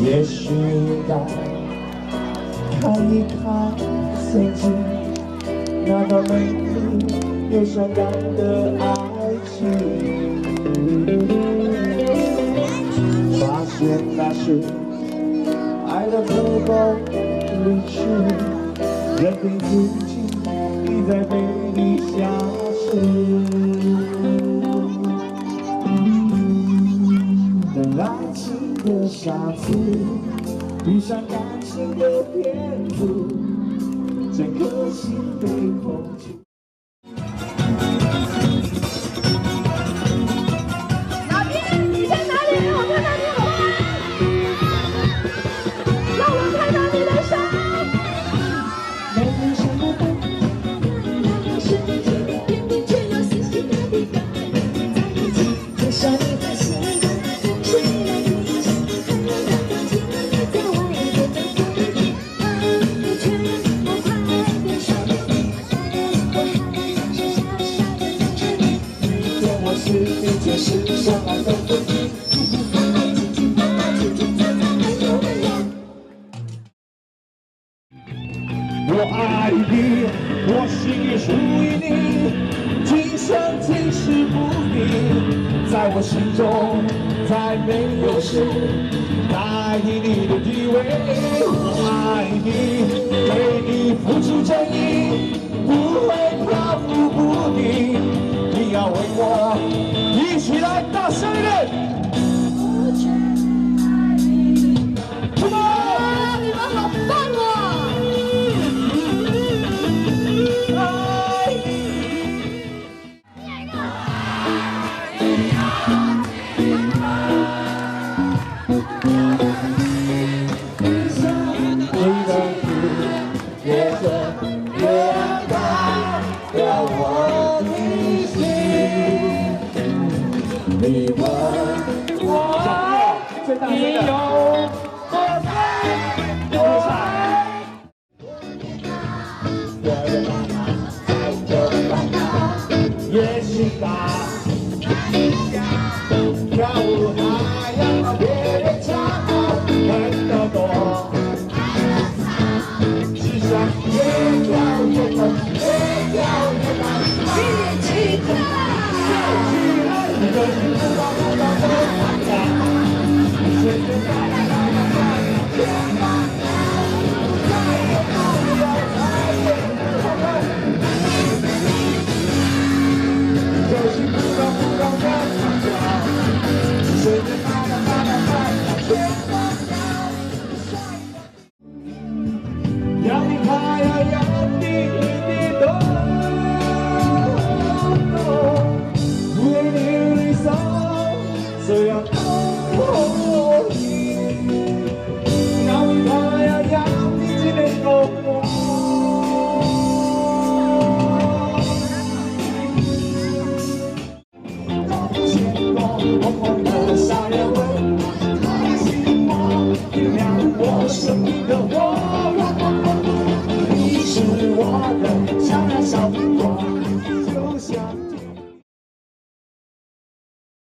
也许应该看一看曾经那段美丽又伤感的爱情，发现那是爱的不够理智，认定自己已在被你消失。等爱情的傻子遇上感情的骗子，整颗心被空气。老爹，你在哪里？我看到你好吗？让我看到你的手。没有什么笨，那个世界偏偏却有死心塌地跟爱的人在一起，至少你的心。 是相爱的问题，我爱你，我心也属于你，今生今世不移，在我心中再没有谁代替你的地位。我爱你，为你付出真意，不会漂浮不定，你要为我。 一起来，大声一点！哇，你们好棒哦！你的字越深越高，要我的心。 你问我，你有多爱多爱？也许吧，跳舞还要别人教，很多多，只想越跳越高，越跳越高，一起跳，起来！ 不知道不到多难呀，现在天荒再也不要再也不看，就是不到的长假，现在天荒要你开呀，要你懂。 虽然痛。